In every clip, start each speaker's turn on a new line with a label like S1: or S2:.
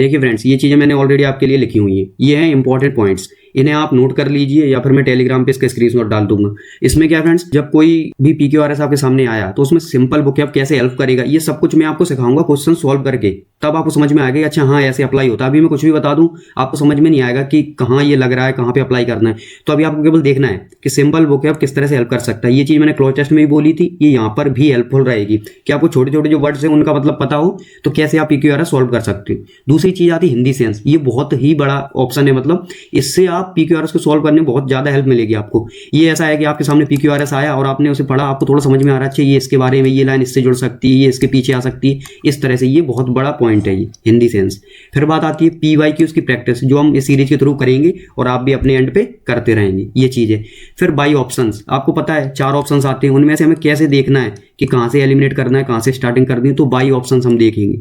S1: देखिए फ्रेंड्स, ये चीज़ें मैंने ऑलरेडी आपके लिए लिखी हुई हैं, ये हैं इंपॉर्टेंट पॉइंट्स, इन्हें आप नोट कर लीजिए या फिर मैं टेलीग्राम पे इसका स्क्रीनशॉट डाल दूंगा। इसमें क्या फ्रेंड्स, जब कोई भी PQRS आपके सामने आया तो उसमें सिंपल वोकैब कैसे हेल्प करेगा ये सब कुछ मैं आपको सिखाऊंगा क्वेश्चन सॉल्व करके, तब आपको समझ में आएगा अच्छा हाँ ऐसे अप्लाई होता है। अभी मैं कुछ भी बता दूं आपको समझ में नहीं आएगा कि कहाँ ये लग रहा है, कहाँ पे अप्लाई करना है। तो अभी आपको केवल देखना है कि सिंपल वोकैब किस तरह से हेल्प कर सकता है। ये चीज़ मैंने क्लोज टेस्ट में भी बोली थी, ये यहाँ पर भी हेल्पफुल रहेगी कि आपको छोटे छोटे जो वर्ड्स हैं उनका मतलब पता हो तो कैसे आप PQRS सॉल्व कर सकते हो। दूसरी चीज़ आती है हिंदी सेंस, ये बहुत ही बड़ा ऑप्शन है, मतलब इससे आप PQRS को सॉल्व करने में बहुत ज़्यादा हेल्प मिलेगी आपको। ये ऐसा है कि आपके सामने PQRS आया और आपने उसे पढ़ा, आपको थोड़ा समझ में आ रहा है ये इसके बारे में, ये लाइन इससे जुड़ सकती है, ये इसके पीछे आ सकती है, इस तरह से ये बहुत बड़ा पॉइंट है ये हिंदी सेंस। फिर बात आती है PYQs की प्रैक्टिस, जो हम इस सीरीज के थ्रू करेंगे और आप भी अपने एंड पे करते रहेंगे, ये चीज़ है। फिर बाई ऑप्शंस, आपको पता है 4 ऑप्शंस आते हैं, उनमें से हमें कैसे देखना है कि कहाँ से एलिमिनेट करना है, कहाँ से स्टार्टिंग करनी है, तो बाई ऑप्शंस हम देखेंगे।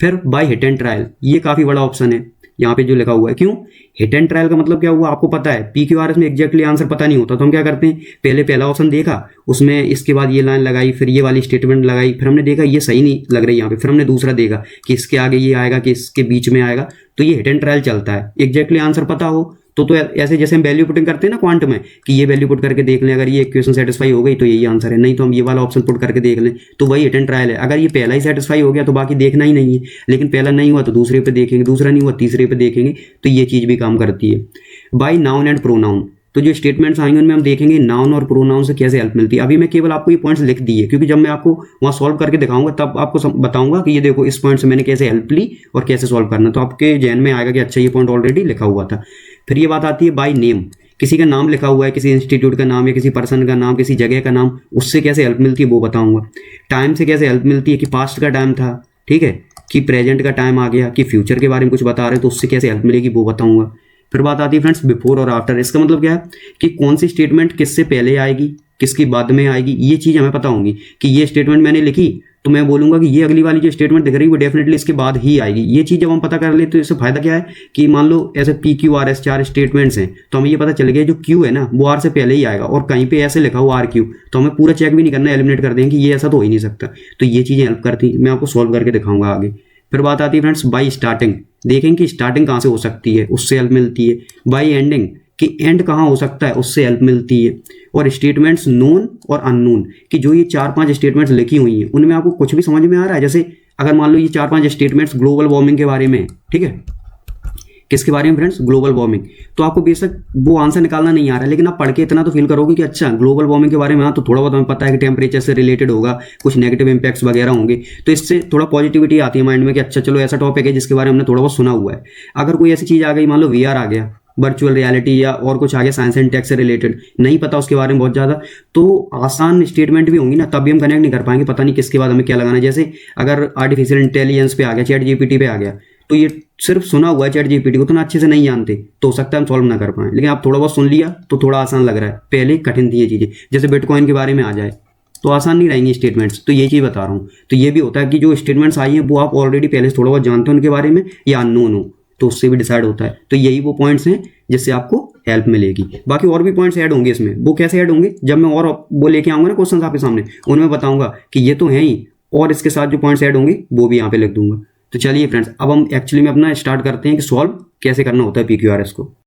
S1: फिर बाई हिट एंड ट्रायल, ये काफ़ी बड़ा ऑप्शन है यहाँ पे जो लिखा हुआ है। क्यों हिट एंड ट्रायल का मतलब क्या हुआ आपको पता है, PQRS में एग्जैक्टली आंसर पता नहीं होता तो हम क्या करते हैं, पहले पहला ऑप्शन देखा, उसमें इसके बाद ये लाइन लगाई, फिर ये वाली स्टेटमेंट लगाई, फिर हमने देखा ये सही नहीं लग रही यहाँ पे, फिर हमने दूसरा देखा कि इसके आगे ये आएगा कि इसके बीच में आएगा, तो ये हिट एंड ट्रायल चलता है। एग्जैक्टली आंसर पता हो तो ऐसे जैसे हम वैल्यू पुटिंग करते हैं ना क्वांट में, कि ये वैल्यू पुट करके देख लें, अगर ये इक्वेशन सेटिस्फाई हो गई तो यही आंसर है, नहीं तो हम ये वाला ऑप्शन पुट करके देख लें, तो वही हिट एंड ट्रायल है। अगर ये पहला ही सेटिस्फाई हो गया तो बाकी देखना ही नहीं है, लेकिन पहला नहीं हुआ तो दूसरे पे देखेंगे, दूसरा नहीं हुआ तीसरे पे देखेंगे, तो ये चीज़ भी काम करती है। बाई नाउन एंड प्रोनाउन, तो जो स्टेटमेंट्स आएंगे उनमें हम देखेंगे नाउन और प्रोनाउन से कैसे हेल्प मिलती है। अभी मैं केवल आपको ये पॉइंट्स लिख दिए, क्योंकि जब मैं आपको वहाँ सॉल्व करके दिखाऊंगा तब आपको बताऊंगा कि ये देखो इस पॉइंट से मैंने कैसे हेल्प ली और कैसे सॉल्व करना, तो आपके जहन में आएगा कि अच्छा ये पॉइंट ऑलरेडी लिखा हुआ था। फिर ये बात आती है बाय नेम, किसी का नाम लिखा हुआ है, किसी इंस्टीट्यूट का नाम या किसी पर्सन का नाम, किसी जगह का नाम, उससे कैसे हेल्प मिलती है वो बताऊंगा। टाइम से कैसे हेल्प मिलती है कि पास्ट का टाइम था, ठीक है, कि प्रेजेंट का टाइम आ गया, कि फ्यूचर के बारे में कुछ बता रहे हैं तो उससे कैसे हेल्प मिलेगी वो बताऊंगा। फिर बात आती है फ्रेंड्स बिफोर और आफ्टर, इसका मतलब क्या है कि कौन सी स्टेटमेंट किससे पहले आएगी, किसकी बाद में आएगी, ये चीज़ हमें पता होंगी कि ये स्टेटमेंट मैंने लिखी तो मैं बोलूंगा कि ये अगली वाली जो स्टेटमेंट दिख रही है वो डेफिनेटली इसके बाद ही आएगी। ये चीज़ जब हम पता कर ले तो इससे फायदा क्या है कि मान लो ऐसे PQRS 4 स्टेटमेंट्स हैं तो हमें ये पता चल गया जो Q है ना वो R से पहले ही आएगा, और कहीं पे ऐसे लिखा हुआ RQ तो हमें पूरा चेक भी नहीं करना, एलिमिनेट कर देंगे कि ये ऐसा तो हो ही नहीं सकता। तो ये चीज़ें हेल्प करती, मैं आपको सॉल्व करके दिखाऊंगा आगे। फिर बात आती है फ्रेंड्स बाई स्टार्टिंग, देखेंगे कि स्टार्टिंग कहाँ से हो सकती है, उससे हेल्प मिलती है। बाई एंडिंग, कि एंड कहाँ हो सकता है, उससे हेल्प मिलती है। और स्टेटमेंट्स नोन और अननोन, कि जो ये 4-5 स्टेटमेंट्स लिखी हुई हैं उनमें आपको कुछ भी समझ में आ रहा है। जैसे अगर मान लो ये 4-5 स्टेटमेंट्स ग्लोबल वार्मिंग के बारे में, ठीक है, किसके बारे में फ्रेंड्स, ग्लोबल वार्मिंग, तो आपको बेशक वो आंसर निकालना नहीं आ रहा है, लेकिन आप पढ़ के इतना तो फील करोगे कि अच्छा ग्लोबल वार्मिंग के बारे में, हाँ तो थोड़ा बहुत हमें पता है कि टेम्परेचर से रिलेटेड होगा, कुछ नेगेटिव इंपैक्ट्स वगैरह होंगे, तो इससे थोड़ा पॉजिटिविटी आती है माइंड में कि अच्छा चलो ऐसा टॉपिक है जिसके बारे में हमने थोड़ा बहुत सुना हुआ है। अगर कोई ऐसी चीज़ आ गई, मान लो VR आ गया, वर्चुअल रियलिटी या और कुछ आगे साइंस एंड टेक से रिलेटेड, नहीं पता उसके बारे में बहुत ज़्यादा, तो आसान स्टेटमेंट भी होंगी ना तब भी हम कनेक्ट नहीं कर पाएंगे, पता नहीं किसके बाद हमें क्या लगाना है। जैसे अगर आर्टिफिशियल इंटेलिजेंस पे आ गया, ChatGPT पे आ गया, तो ये सिर्फ सुना हुआ है ChatGPT को, उतना अच्छे से नहीं जानते तो हो सकता है हम सॉल्व ना कर पाएँ, लेकिन आप थोड़ा बहुत सुन लिया तो थोड़ा आसान लग रहा है, पहले कठिन थी ये चीज़ें। जैसे बिटकॉइन के बारे में आ जाए तो आसान नहीं रहेंगी स्टेटमेंट्स, तो ये चीज़ बता रहा हूँ। तो ये भी होता है कि जो स्टेटमेंट्स आई हैं वो आप ऑलरेडी पहले से थोड़ा बहुत जानते हो उनके बारे में या अननोन हो, तो उससे भी डिसाइड होता है। तो यही वो पॉइंट्स हैं जिससे आपको हेल्प मिलेगी। बाकी और भी पॉइंट्स ऐड होंगे इसमें, वो कैसे ऐड होंगे जब मैं और वो लेके आऊँगा ना क्वेश्चन आपके सामने, उनमें बताऊँगा कि ये तो है ही, और इसके साथ जो पॉइंट्स ऐड होंगे वो भी यहाँ पे लिख दूंगा। तो चलिए फ्रेंड्स, अब हम एक्चुअली में अपना स्टार्ट करते हैं कि सॉल्व कैसे करना होता है PQRS को।